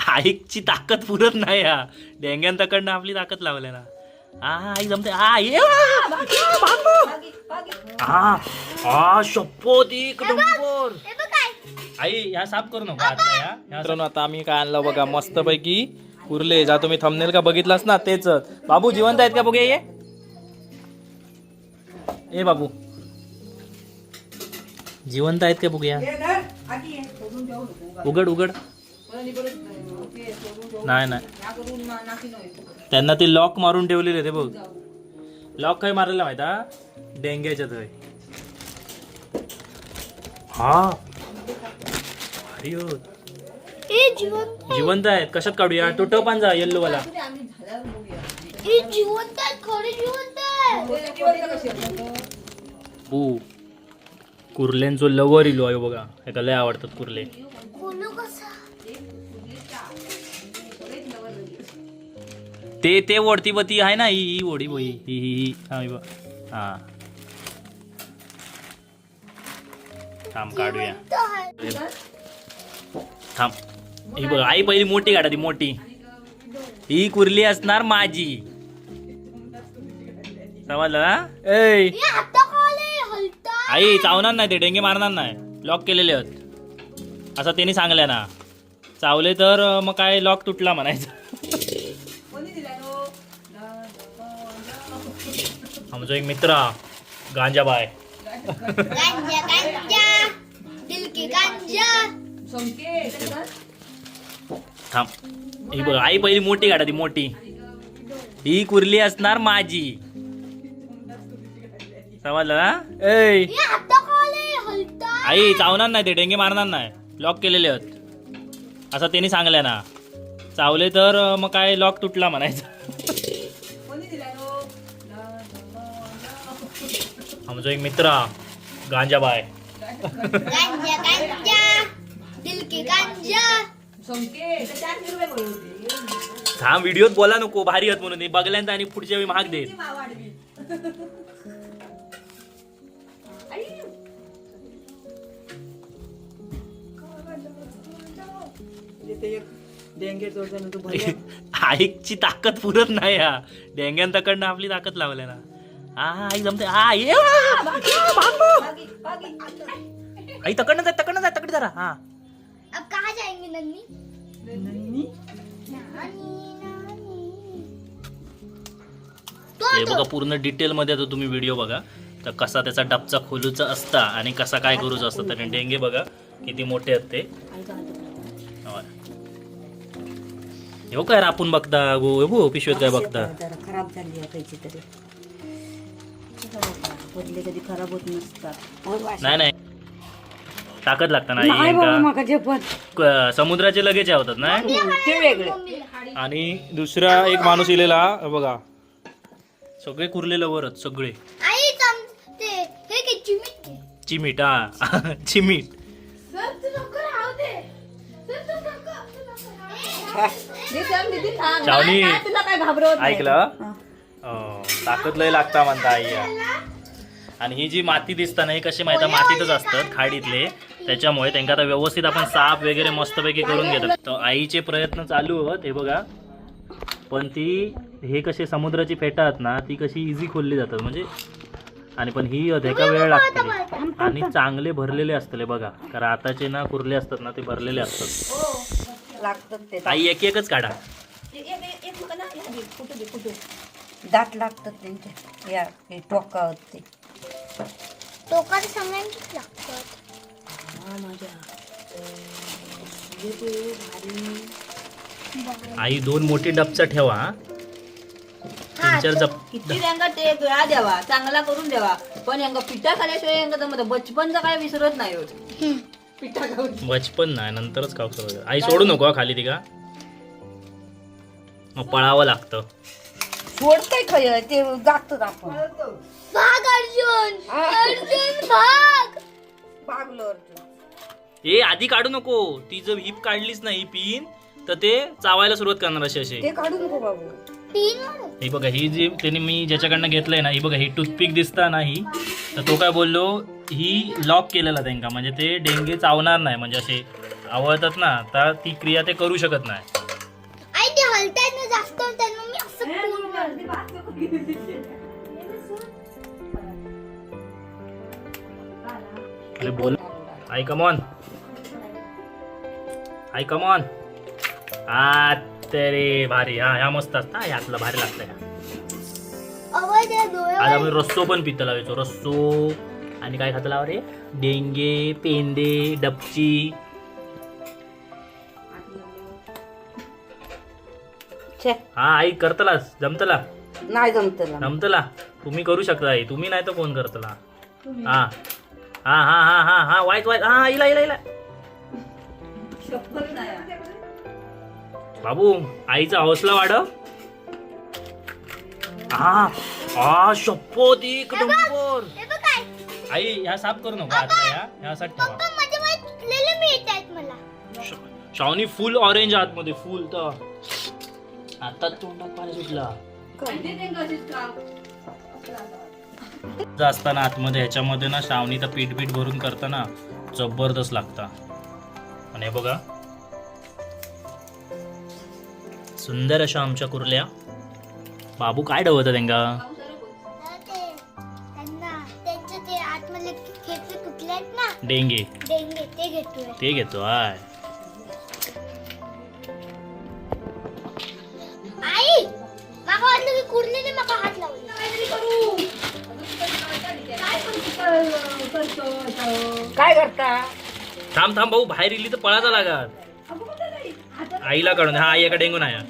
आईची ताकद पुरत नाही या डेंग्यांतकडनं आपली ताकद लावल्या ना. हा आई जमते. हा ये हा शपथ एक नंबर. आई ह्या साफ करू नका आता. या मित्रांनो आता आम्ही काय आणलं बघा मस्त पैकी कुर्ले. जा तुम्ही थंबनेल का बघितलास ना तेच. बाबू जिवंत आहेत का बघूया. ये बाबू जिवंत आहेत का बघूया. उघड उघड. नाही नाही त्यांना ते लॉक मारून ठेवलेले ते बघ. लॉक काय मारलेला माहिती हा डेंग्याच्या थंय. हा भारी होत. जिवंत आहेत. कशात काढूया. तो टप आण जा येल्लो वाला. कुर्ल्यांचो लवर इलो आहे बघा. ह्याला लय आवडतात कुर्ले. ते ओढती बती आहे ना. ही ओढी बोई ही हा थांब काढूया. थांब ही बघ आई पहिली मोठी काढा. ती मोठी ही कुर्ली असणार माझी. समजलं ना. ए आई चावणार नाही. ते डेंगे मारणार नाही. लॉक केलेले आहेत असं त्यांनी सांगल्या ना. चावले तर मग काय लॉक तुटला म्हणायचं. आमचा एक मित्र गांजाबाय. थांब ही बघ आई पहिली मोठी काढा. ती मोठी ही कुर्ली असणार माझी. समजलं ना. ए आई चावणार नाही. ते डेंगे मारणार नाही. लॉक केलेले आहेत असं त्यांनी सांगल्या ना. चावले तर मग काय लॉक तुटला म्हणायचं. आमचा एक मित्र गांजाबाय. हा व्हिडिओत बोला नको भारी आहेत म्हणून. बघल्यानंतर आणि पुढच्या वेळी महाग देत. आईची ताकद पुरत नाही या डेंग्यांतकडनं आपली ताकद लावल्या ना. हा आई जमते. हा ये आई तकडनं जाय तकडनं जाय तकडी जरा. हा अब कहाँ जाएंगे नन्नी? हे बघा पूर्ण डिटेल मध्ये आता तुम्ही व्हिडिओ बघा तर कसा त्याचा डबचा खोलूचा असता आणि कसा काय करूचा असतं. तर डेंगे बघा किती मोठे आहेत ते. हो काय आपण बघता गो पिशवेत काय बघता. खराब झाली आहे तरी कधी खराब होत नसतात. नाही नाही ताकद लागतं ना. समुद्राचे लगेच होतात ना ते वेगळे. आणि दुसरा एक माणूस इलेला बघा सगळे कुर्ले लवरच सगळे. चिमीट हा चिमीट. चावणी ऐकलं ताकद लय लागता म्हणता आई. आणि ही जी माती दिसता ना ही कशी माहिती मातीतच असतात खाडीतले. त्याच्यामुळे त्यांना आता व्यवस्थित आपण साफ वगैरे मस्तपैकी करून घेतात. तर आईचे प्रयत्न चालू आहेत हे बघा. पण ती हे कसे समुद्राची फेटा आहेत ना ती कशी इझी खोलली जातात म्हणजे. आणि पण ही एका वेळ लागते आणि चांगले भरलेले असतले बघा. कारण आताचे ना कुर्ले असतात ना ते भरलेले असतात. आई एक एकच काढा. दात लागतात त्यांच्या या टोकावर ते टोकाचे सगळ्यांना किती लागतात. आई 2 मोठी डबचा ठेवा. 3-4 जप किती रंगा ते द्यावा चांगला करून द्यावा. पण यांना पिठा खाल्याशिवाय यांना जमत. बचपनचा काय विसरत नाही होत. पिठा खाऊन बचपन नाही नंतरच खाऊ सगळं. आई सोडू नको खाली ती का मग पळावं लागतं. सोडतंय खय ते जातात आपण. भाग अर्जुन अर्जुन भाग. भागलो अर्जुन. ए आधी काढू नको. ती जर हिप काढलीच नाही पिन तर ते चावायला सुरुवात करणार असे. ते काढू नको बाबू. ही बघा ही जी त्याने मी ज्याच्याकडनं घेतलंय ना ही बघा ही टूथपिक दिसता ना ही. तर तो काय बोललो ही लॉक केलेला त्यांना म्हणजे ते डेंगे चावणार नाही म्हणजे असे आवळतात ना तर ती क्रिया ते करू शकत नाही. आई ते हलतायत ना जास्त त्यांना मी असं पूर्ण अरे बोल आई कमॉन, आई कमॉन. हा तरी भारी. हा ह्या मस्त असतात. ह्यातला भारी लागतं ह्या. आवाज त्या आज डोळ्यावर आपण रस्सो पण पित्त लावायचो. रस्सो आणि काय खात लावा रे, डेंगे, पेंदे, डपची. छे हा आई करतलास, जमतला नाही जमतला. जमतला. तुम्ही करू शकता आई, तुम्ही नाही तर कोण करतला. हा हा हा हा हा हा वाईट वाईट. हा इला इला इला शपथ नाही. बाबू आईचा हौसला वाढव. हा हा शपथ एक नंबर. हे बघ काय आई ह्या साफ करू नको आता. ह्या साठी ठेवा. पप्पा माझ्या मध्ये तुटलेले मिळतायत मला. शावनी फुल ऑरेंज आतमध्ये फुल. तर आता तोंडात पाणी सुटला. असताना आतमध्ये ह्याच्यामध्ये ना श्रावणी तर पीठ बीठ भरून करताना जबरदस्त लागता. आणि हे बघा सुंदर अशा आमच्या कुर्ल्या. बाबू काय डवत त्यांना. त्यांना त्यांचे ते आतमध्ये खेकडे कुठले आहेत ना डेंगे डेंगे ते घेतोय. ते घेतो. हाय आई माका वाटलं की कुर्लीने माका हात लावला. काय करता? थांब थांब भाऊ, बाहेर इली तर पळायचा लागत. आईला काढून. हा आई एका डेंगून आहे. आई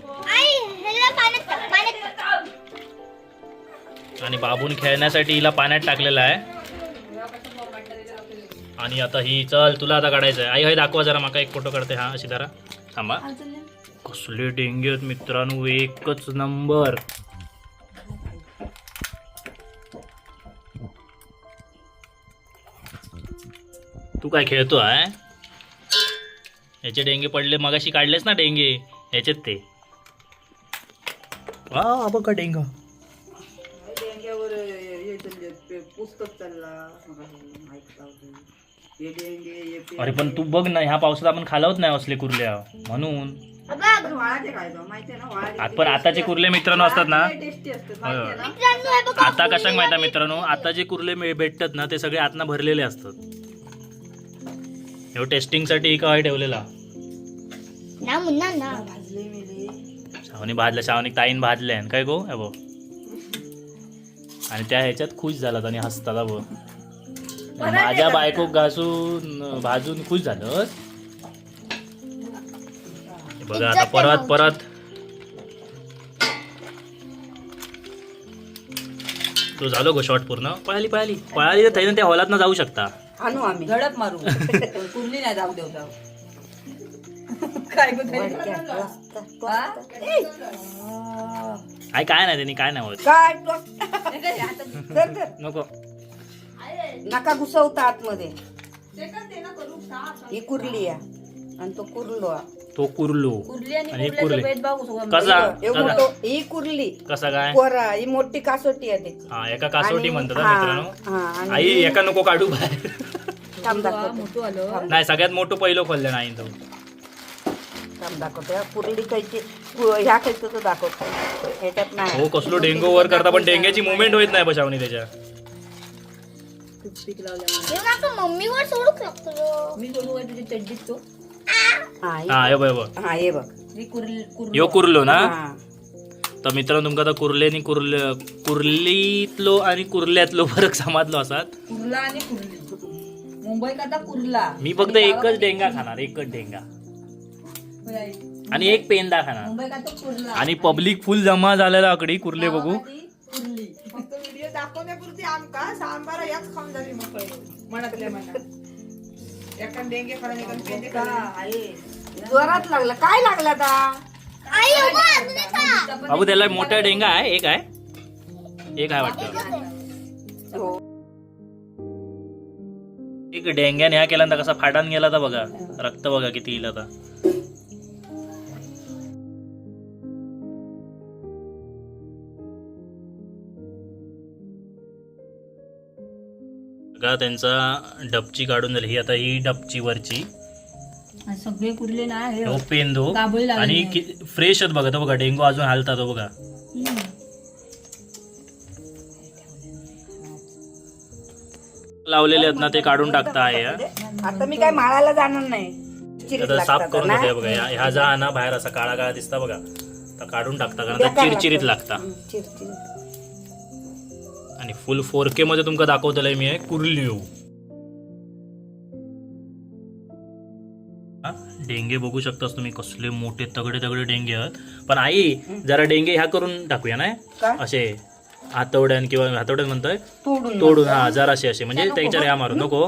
ह्याला पाण्यात टाक, पाण्यात टाक. आणि बाबून खेळण्यासाठी हिला पाण्यात टाकलेला आहे. आणि आता ही चल तुला आता काढायचं आहे. आई हे दाखवा जरा माका एक फोटो काढते. हा अशी धरा. थांबा. कसले डेंगे आहेत मित्रांनो, एकच नंबर. तू काय खेळतो आहे. याचे डेंगे पडले मगाशी काढलेस ना डेंगे ह्याच्यात ते. वा बघा डेंगा. पुस्तक चालला. अरे पण तू बघ ना, ह्या पावसात आपण खालावत नाही असले कुर्ल्या म्हणून. पण आताचे कुर्ले मित्रांनो असतात ना, मित्रांनो हे बघा आता कशाक माहिती आहे मित्रांनो, आता जे कुर्ले भेटतात ना ते सगळे आतनं भरलेले असतात. एवढं टेस्टिंग साठी काय ठेवलेला. ना मुन्ना ना शावनी भाजल्या, शावनी ताईन भाजल्या काय गो हे बघ. आणि त्या ह्याच्यात खुश झालात आणि हसतात बघ. माझ्या बायको घासून भाजून खुश झालं. बघा आता परत परत तो झालो गो शॉट पूर्ण. पळाली पळाली पळाली तर थैनं त्या हॉलात ना जाऊ शकता. आणू आम्ही झडप मारू. कुर्ली नाही जाऊ देऊ जाऊ. काय आई काय नाही त्यांनी काय नाही होत. काय धर धर. नको नका घुसवता आतमध्ये. ही कुर्ली आहे आणि तो कुर्लो आहे. तो कुर्लो कुर्ली आणि आणि कुर्ल्याचा कुर्ले भेदभाव कसा एवढं कसा? मोठं- ही कुर्ली कसा काय. कोरा ही मोठी कासोटी आहे त्याची. हा एका कासोटी आणि- म्हणतात हा, मित्रांनो. हा, आणि आई एका नको काढू बाहेर. थांब दाखवतो. मोठं आलं. नाही सगळ्यात मोठं पहिलं खोललं नाही तो. थांब दाखवतो. ह्या कुर्ली खायची ह्या खायचं तर दाखवतो. ह्याच्यात नाही. हो कसलो डेंगो वर करता पण डेंग्याची मुवमेंट होत नाही बशावणी त्याच्या. टूथपिक लावल्यामुळे हे माका मम्मीवर सोडूच लागतो. मी सोडू काय तुझी चड्डीत तो. हा हा हे बघ हा हे बघ. ही कुर्ली यो कुर्लो ना. हा. तर मित्रांनो तुमका आता कुर्ले आणि कुर्लीतलो आणि कुर्ल्यातलो फरक समजलो असात. कुर्ला आणि कुर्ली. मुंबईत आता कुर्ला. मी फक्त एकच डेंगा खाणार, एकच डेंगा आणि एक पेंदा खाणार. मुंबईत आता कुर्ला आणि पब्लिक फुल जमा झालेला आकडी कुर्ले बघू. कुर्ली. फक्त व्हिडिओ दाखवण्यापुरती आमका सांबार याच खाऊन झाली मग पहिले मनातल्या मनात. एका डेंगे खाणे एका पेंदे खाणे. जोरात लागला. काय लागला आता? आई हो गं, अजून एक खा. बाबू त्याला मोठा डेंगा आहे. एक आहे, एक आहे वाटतं. हो. एक डेंग्याने ह्या केला कसा फाटान गेला तर बघा. रक्त बघा किती येईल आता. बघा त्यांचा डबची काढून झाली. ही आता ही डबची वरची आणि सगळे कुर्ले ना हे हो पेंदो गाभोळी लागली आणि फ्रेश आहेत बघा तो बघा डेंगू अजून हालतात तो बघा. लावलेले आहेत ना ते काढून टाकता आहे हा. आता मी काय माळाला जाणार नाही. चिरीत आता साफ लागतात करून ना. घेते बघा ह्या जा ना बाहेर असा काळा काळा दिसता बघा तर काढून टाकता कारण आता चिरचिरीत लागता. चिरचिरीत. आणि फुल 4K मध्ये तुमका दाखवतलंय मी कुर्ली. डेंगे बघू शकतास तुम्ही कसले मोठे तगडे तगडे डेंगे आहेत. पण आई जरा डेंगे ह्या करून टाकूया ना काय? असे हातवड्यान किंवा हातवड्यान म्हणतोय तोडून तोडून हा जराशे असे म्हणजे त्याच्यावर ह्या मारू नको.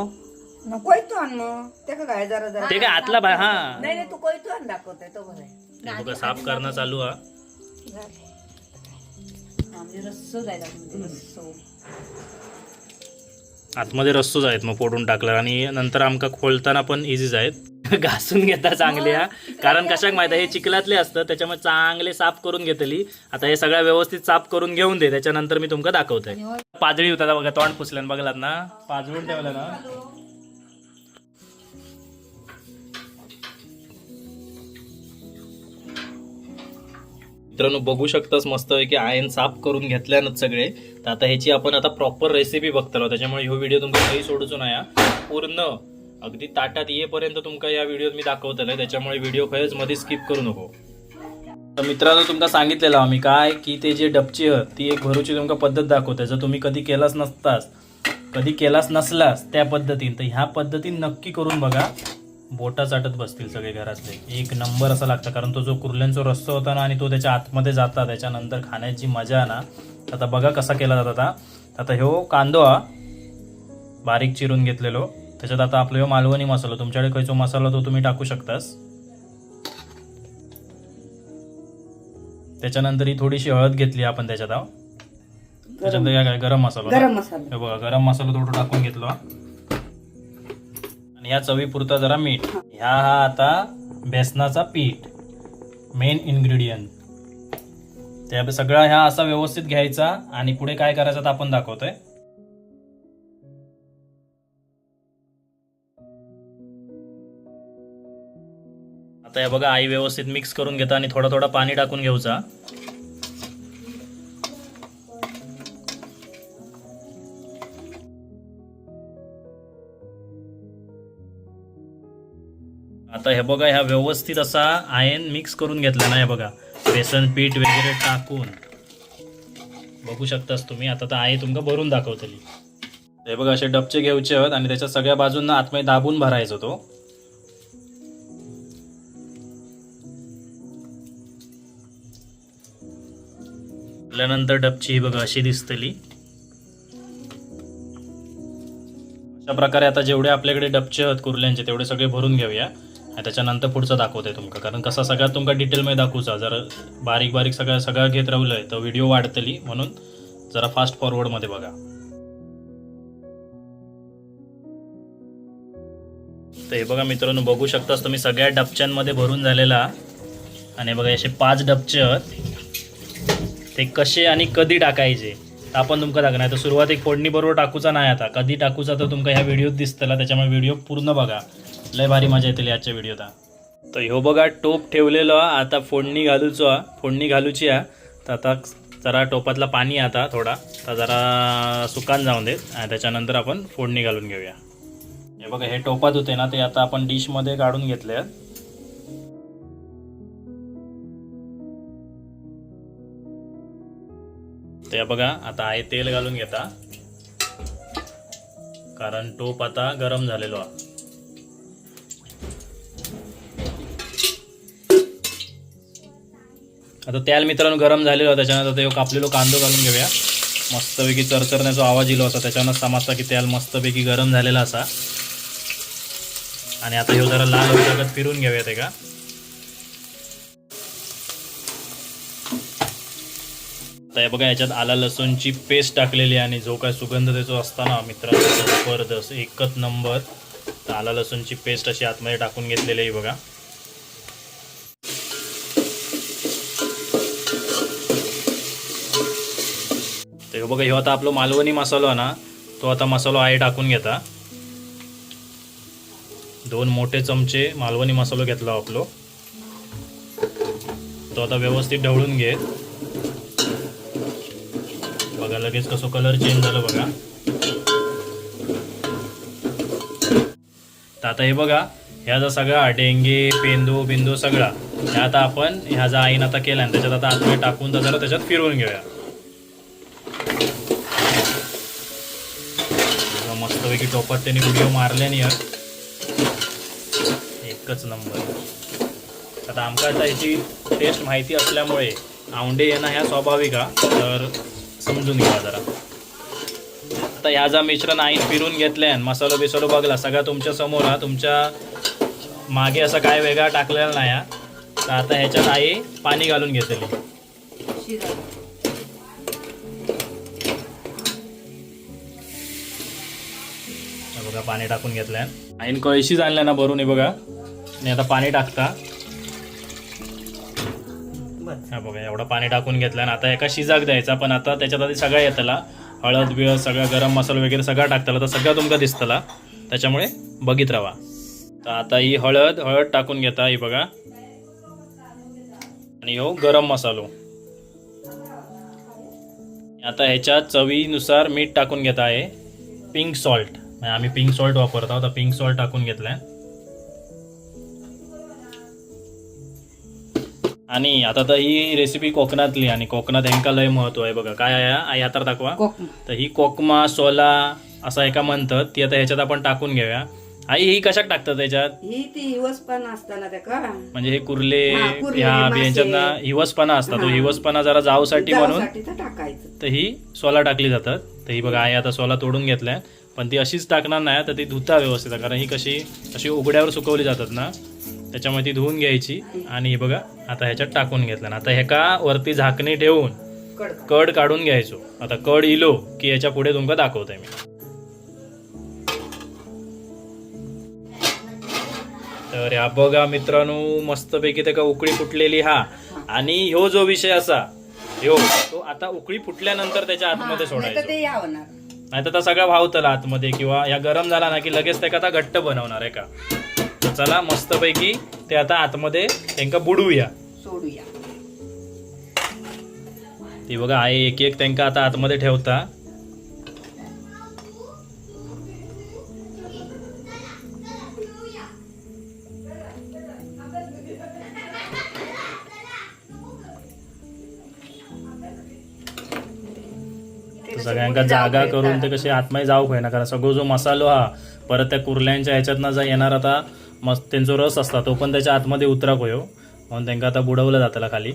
नको तो आण मग ते काय जरा जरा ते काय आतला बाय हा नाही नाही तू कोयतो आण दाखवतोय तो बरं आहे. हे बघा साफ करणं चालू हा. म्हणजे रस्सो जायला रस्सो आतमध्ये रस्सूच आहेत मग फोडून टाकलं आणि नंतर आमका खोलताना पण इझीच आहेत. घासून घेता चांगल्या कारण कशाक माहिती हे चिखलातले असतं त्याच्यामुळे चांगले साफ करून घेतली. आता हे सगळं व्यवस्थित साफ करून घेऊन दे त्याच्यानंतर मी तुमका दाखवतोय. पाजळी होता बघा तोंड पुसल्यान बघलात ना पाजळून ठेवलं ना. मित्रांनो बघू शकतास मस्त आहे की आयन साफ करून घेतल्यानंतर सगळे. तर आता ह्याची आपण आता प्रॉपर रेसिपी बघतो त्याच्यामुळे ह्यो व्हिडिओ तुमका काही सोडूच नया पूर्ण अगदी ताटात येईपर्यंत तुमका या व्हिडिओत मी दाखवतोय त्याच्यामुळे व्हिडिओ खरंच मध्ये स्किप करू नको. तर मित्रांनो तुमका सांगितलेलं आम्ही काय की ते जे डबची ती एक भरूची तुमका पद्धत दाखवते जर तुम्ही कधी केलास नसलास त्या पद्धतीने तर ह्या पद्धतीने नक्की करून बघा. बोटा चाटत बसतील सगळे घरातले. एक नंबर असं लागतं कारण तो जो कुर्ल्यांचा रस्सा होता ना आणि तो त्याच्या आतमध्ये जाता त्याच्यानंतर खाण्याची मजा ना. आता बघा कसा केला जाता. आता ह्यो कांदो हा बारीक चिरून घेतलेलो त्याच्यात आता आपलं ह्यो मालवणी मसाला तुमच्याकडे खयचो मसाला तो तुम्ही टाकू शकतास. त्याच्यानंतर ही थोडीशी हळद घेतली आपण त्याच्यात त्याच्यानंतर काय गरम मसाला हे बघा गरम मसाला थोडं टाकून घेतलो आणि ह्या चवीपुरता जरा मीठ. ह्या हा आता बेसनाचा पीठ मेन इन्ग्रेडियंट. त्या सगळा ह्या असा व्यवस्थित घ्यायचा आणि पुढे काय करायचं आपण दाखवतोय. आता हे बघा आई व्यवस्थित मिक्स करून घेता आणि थोडा थोडा पाणी टाकून घ्यायचा. आता हे बघा ह्या व्यवस्थित असा आयन मिक्स करून घेतला ना. हे बघा बेसन पीठ वगैरे टाकून बघू शकतास तुम्ही. आता तर आई तुमका भरून दाखवतली. हे बघा असे डबचे घ्यायचे आहेत आणि त्याच्या सगळ्या बाजूंना आतमध्ये दाबून भरायचा तो. त्यानंतर डबची ही बघा अशी दिसतली. अशा प्रकारे आता जेवढे आपल्याकडे डबचे आहेत कुर्ल्यांचे तेवढे सगळे भरून घेऊया आणि त्याच्यानंतर पुढचं दाखवतोय तुमका कारण कसा सगळ्यात तुमका डिटेलमध्ये दाखवूचा. जर बारीक बारीक सगळं घेत राहिलंय तर व्हिडिओ वाढतली म्हणून जरा फास्ट फॉरवर्डमध्ये बघा. तर हे बघा मित्रांनो बघू शकतास तुम्ही सगळ्या डबच्यांमध्ये भरून झालेला आणि बघा असे 5 डबचे आहेत. ते कसे आणि कधी टाकायचे आपण तुमका दाखवणार. तर सुरुवात एक फोडणी बरोबर टाकूचा नाही आता कधी टाकूचा तर तुमका ह्या व्हिडिओत दिसतला त्याच्यामुळे व्हिडिओ पूर्ण बघा. लय भारी मजा येतली आजच्या व्हिडिओत. तर ह्यो बघा टोप ठेवलेलो आता फोडणी घालूची तर आता जरा टोपातला पाणी आता थोडा तर जरा सुकान जाऊन देत आणि त्याच्यानंतर आपण फोडणी घालून घेऊया. हे बघा हे टोपात होते ना ते आता आपण डिशमध्ये काढून घेतले. ते बघा आता आहे तेल घालून घेता कारण टोप आता गरम झालेलो आहे. आता तेल मित्रांनो गरम झालेलो आहे त्याच्यानंतर ते कापलेलो कांदो घालून घेऊया. मस्तपैकी चरचरण्याचा आवाज येलो असा त्याच्यानं समजता की तेल मस्तपैकी गरम झालेला असा. आणि आता ह्यो जरा लाल होईपर्यंत फिरून घेऊया ते का. आता हे बघा याच्यात आला लसूणची पेस्ट टाकलेली आणि जो काय सुगंध त्याचा असताना मित्रांनो जबरदस्त एकच नंबर. तर आला लसूणची पेस्ट अशी आतमध्ये टाकून घेतलेली आहे बघा. ते बघा ह्यो आता आपला मालवणी मसाला ना तो आता मसाला आहे टाकून घेता. 2 मोठे चमचे मालवणी मसालो घेतला आपलो. तो आता व्यवस्थित ढवळून घे. बघा लगेच कसं कलर चेंज झालं बघा. तर आता हे बघा ह्याचा सगळा डेंगे पेंदू बिंदू सगळा हे आता आपण ह्याचा आईन आता केला त्याच्यात आता आतमध्ये टाकून तर जरा त्याच्यात फिरवून घेऊया. मस्तपैकी टोपात त्यांनी व्हिडिओ मारल्याने यार एकच नंबर. आता आमका आता ह्याची टेस्ट माहिती असल्यामुळे आवंडे येणं ह्या स्वाभाविक हा, तर समजून घ्या जरा. आता ह्याचा मिश्रण आईन फिरून घेतल्यान मसालो बिसालो बघला सगळा तुमच्या समोर हा. तुमच्या मागे असं काय वेगळा टाकलेला नाही हा. तर आता ह्याच्यात आई पाणी घालून घेतली. बघा पाणी टाकून घेतल्यान आईन कळशी आणल्या ना भरून हे बघा. आणि आता पाणी टाकता. हा बघा एवढं पाणी टाकून घेतल्यान आता एका शिजाक द्यायचा. पण आता त्याच्यात आधी सगळा येतला हळद बिळद सगळा गरम मसाला वगैरे सगळा टाकतला तर सगळं तुमका दिसतला. त्याच्यामुळे बघित राहा. तर आता ही हळद टाकून घेता ही बघा. आणि हो गरम मसालो. आता ह्याच्यात चवीनुसार मीठ टाकून घेता आहे. पिंक सॉल्ट आम्ही पिंक सॉल्ट वापरतो तर पिंक सॉल्ट टाकून घेतलाय. आणि आता तर ही रेसिपी कोकणातली आणि कोकणात यांका लय महत्व आहे बघा. काय आहे आई हातात दाखवा. तर ही कोकमा सोला असा एका म्हणतात ती आता ह्याच्यात आपण टाकून घेऊया. आई ही कशात टाकतात त्याच्यात. ही ती हिवसपणा असताना त्या का म्हणजे हे कुर्ले कुर्ले, ह्या मासे. बियांच्यातना हिवसपणा असतात. तो हिवसपणा जरा जाऊसाठी म्हणून जाऊसाठी तर टाकायचं. तर ही सोला टाकली जातात. तर ही बघा आई आता सोला तोडून घेतलाय. पण ती अशीच टाकणार नाही तर ती धुता व्यवस्थित कारण ही कशी अशी उघड्यावर सुकवली जातात ना त्याच्यामुळे ती धुवून घ्यायची. आणि ही बघा आता ह्याच्यात टाकून घेतलं. आता ह्याका वरती झाकणी ठेवून कड काढून घ्यायचो. आता कड इलो की याच्या पुढे तुमका दाखवतोय मी. तर ह्या बघा मित्रांनो मस्तपैकी त्याका उकळी फुटलेली हा. आणि ह्यो जो विषय असा ह्यो तो आता उकळी फुटल्यानंतर त्याच्या आतमध्ये सोडायचा. ते यावणार नाही तर सगळा भावतला आतमध्ये किंवा या गरम झाला ना की लगेच त्याका आता घट्ट बनवणार आहे का. तर चला मस्तपैकी ते आता आतमध्ये त्यांका बुडवूया सोडूया. ती बघा आई एक एक त्यांका आता आतमध्ये ठेवता. सगळ्यांका जागा करून ते कसे आतमध्ये जाऊ ना कारण सगळं जो मसालो हा परत त्या कुर्ल्यांच्या ह्याच्यातनं जा येणार आता मस्त त्यांचा रस असता तो पण त्याच्या आतमध्ये उतराक होयो म्हणून त्यांना आता बुडवलं जातला खाली.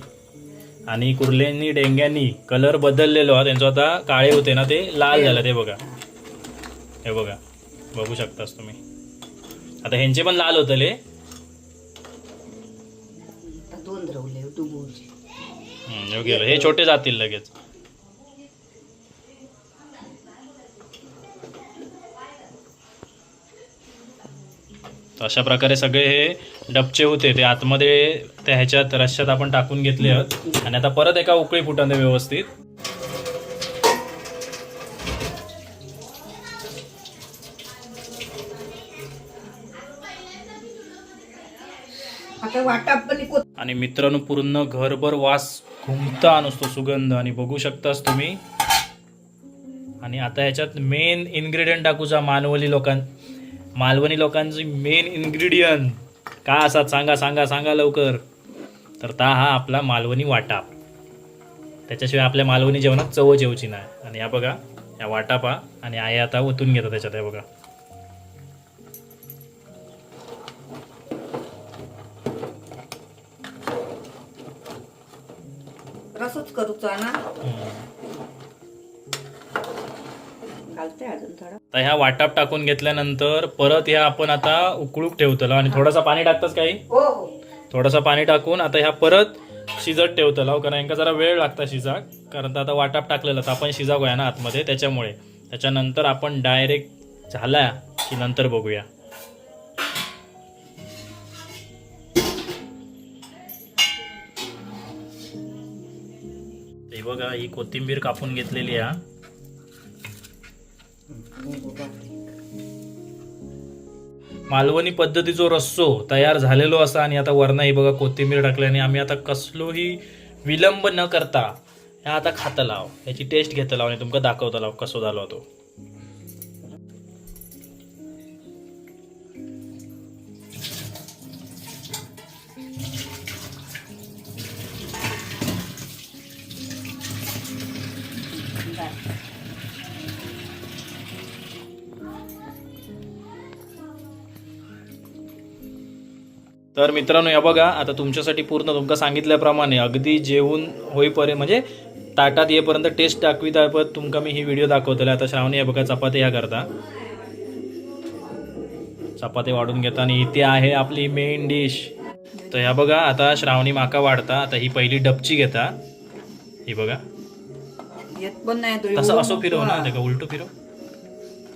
आणि कुर्ल्यांनी डेंग्यांनी कलर बदललेलो हा त्यांचा आता काळे होते ना ते लाल झालं ते बघा. हे बघा बघू शकतास तुम्ही. आता ह्यांचे पण लाल होतले. दोन रवले गेलं हे छोटे जातील लगेच. अशा प्रकारे सगळे हे डबचे होते ते आतमध्ये त्या ह्याच्यात रश्श्यात आपण टाकून घेतले आहेत. आणि आता परत एका उकळी फुटून दे व्यवस्थित. आणि मित्रांनो पूर्ण घरभर वास घुमता नुसतो सुगंध आणि बघू शकतास तुम्ही. आणि आता ह्याच्यात मेन इन्ग्रेडियंट टाकूचा मालवणी लोकांची मेन इन्ग्रेडियंट का असा सांगा सांगा सांगा लवकर. तर ता हा आपला मालवणी वाटाप. त्याच्याशिवाय आपल्या मालवणी जेवणात चवच येऊची नाही. आणि या बघा या वाटापा आणि आई आता ओतून घेतात त्याच्यात. हे बघा रसच करूचा ना घालते अजून थोडा. तर ह्या वाटाप टाकून घेतल्यानंतर परत ह्या आपण आता उकळूक ठेवतलो. आणि थोडासा पाणी टाकतास काही हो हो थोडासा पाणी टाकून आता ह्या परत शिजत ठेवतलो कारण यांका जरा वेळ लागता शिजाक. कारण आता वाटाप टाकलेला तर आपण शिजाक आहे ना आतमध्ये त्याच्यामुळे. त्याच्यानंतर आपण डायरेक्ट झाला की नंतर बघूया. हे बघा ही कोथिंबीर कापून घेतलेली आहे. मालवणी पद्धतीचो रस्सो तयार झालेलो असा आणि आता वरना ही बघा कोथिंबीर टाकल्याने आम्ही आता कसलोही विलंब न करता ह्या आता खाता लाव, याची टेस्ट घेता लाव आणि तुमका दाखवता लाव कसो झालो तो. तर मित्रांनो या बघा आता तुमच्यासाठी पूर्ण तुमका सांगितल्याप्रमाणे अगदी जेवून होईपर्यंत म्हणजे ताटात येईपर्यंत टेस्ट दाखविता पण तुमका मी ही व्हिडिओ दाखवतले. आता श्रावणी या बघा चपाती ह्या करता, चपाती वाढून घेता आणि इथे आहे आपली मेन डिश. तर ह्या बघा आता श्रावणी माका वाढता. आता ही पहिली डबची घेता, ही बघा येत पण नाही तो तसं असं फिरव ना, ते का उलटू फिरव,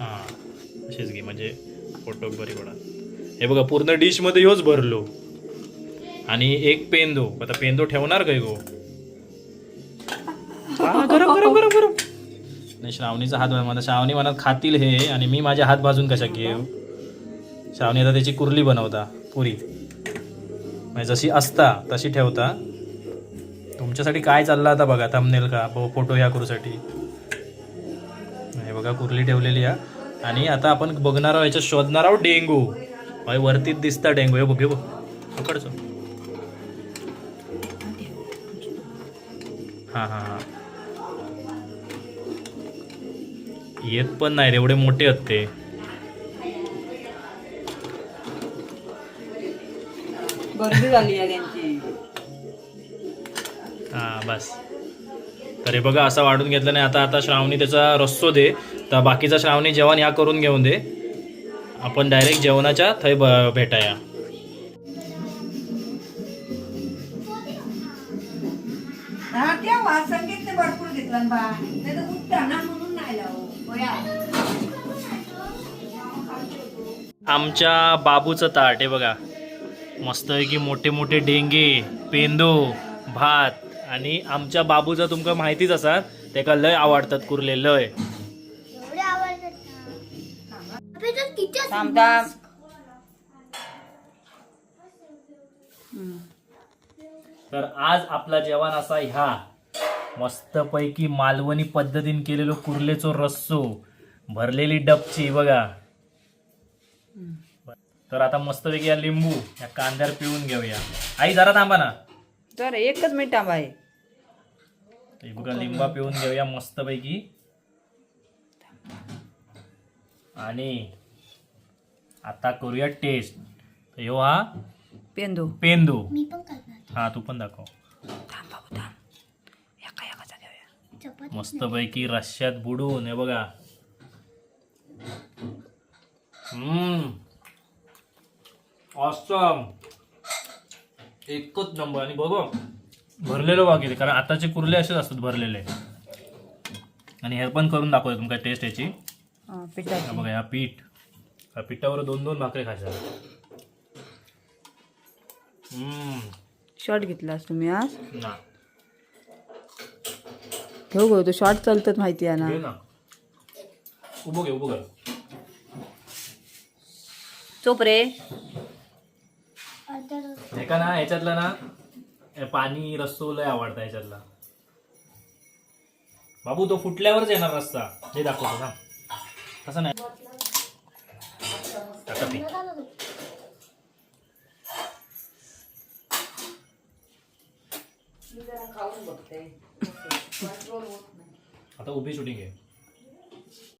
हां अशीच घे म्हणजे फोटो बरी पडा. हे बघा पूर्ण डिश मध्ये ह्योच भरलो आणि एक पेंदो. आता पेंदो ठेवणार काय गो, गरम गरम गरम गरम नाही. श्रावणीचा हात मला श्रावणी मनात खातील हे आणि मी माझे हात भाजून कशा घेऊ. श्रावणी आता त्याची कुर्ली बनवता पुरी म्हणजे जशी असता तशी ठेवता. तुमच्यासाठी काय चाललं आता बघा थंबनेल का फोटो ह्या करूसाठी. हे बघा कुर्ली ठेवलेली आहे आणि आता आपण बघणार आहोत याच्यात शोधणार आहोत डेंगू. भाई वरतीच दिसता डेंगू. हे बघ हे बघ पकडचो. हां हां हां येत पण नाही रे, एवढे मोठे आहेत ते. गर्दी झाली आहे त्यांची. हां बस. तर हे बघा असं वाढून घेतलं नाही. आता श्रावणी त्याचा रस्सो दे, तर बाकीचा श्रावणी जेवण ह्या करून घेऊन दे. आपण डायरेक्ट जेवणाच्या थंय भेटाया. संगीत भरपूर घेतलं बा नाही तर खूप म्हणून नाही आमच्या बाबूचं ताट हे बघा मस्त आहे की मोठे मोठे डेंगे, पेंदो, भात. आणि आमच्या बाबूचं तुमका माहितीच असतात त्याका लय आवडतात कुर्ले लय. एवढे आवडतात ना. आपल्याच्यात किती असतात? थांब थांब. तर आज आपला जेवण असा ह्या मस्तपैकी मालवणी पद्धतीने केलेलो कुर्लेचो रस्सो, भरलेली डबची बघा. तर आता मस्तपैकी या लिंबू या कांद्यावर पिळून घेऊया. आई जरा थांबा ना, तर एकच मिनिट थांबा. आहे हे बघा लिंबा पिळून घेऊया मस्तपैकी. आणि आता करूया टेस्ट. ह्यो हा पेंदू. पेंदू. मी पण करणार. हा तू पण दाखव. थांब बाबू थांब. एका एकाचा घेऊया. चपाती मस्तपैकी रश्श्यात बुडून हे बघा. ऑसम, एकच नंबर. आणि बघ भरलेलं वागेल कारण आताचे कुर्ले असेच असतात भरलेले. आणि हे पण करून दाखवतो तुमका टेस्ट याची. पिठाची. बघा ह्या पीठ, ह्या पिठावर 2-2 भाकरी खायच्या. शॉर्ट घेतलास तुम्ही आज. ना ठेव गो तो शॉर्ट चालतात माहिती आहे घे ना. ना, उभं घे उभं घे. चोप रे. एका ना ह्याच्यातला ना हे पाणी रस्सो लय आवडता ह्याच्यातला. बाबू तो फुटल्यावरच येणार रस्सा. हे दाखवतो ना तसं नाही. टाका पीठ. आता उभी शूटिंग आहे.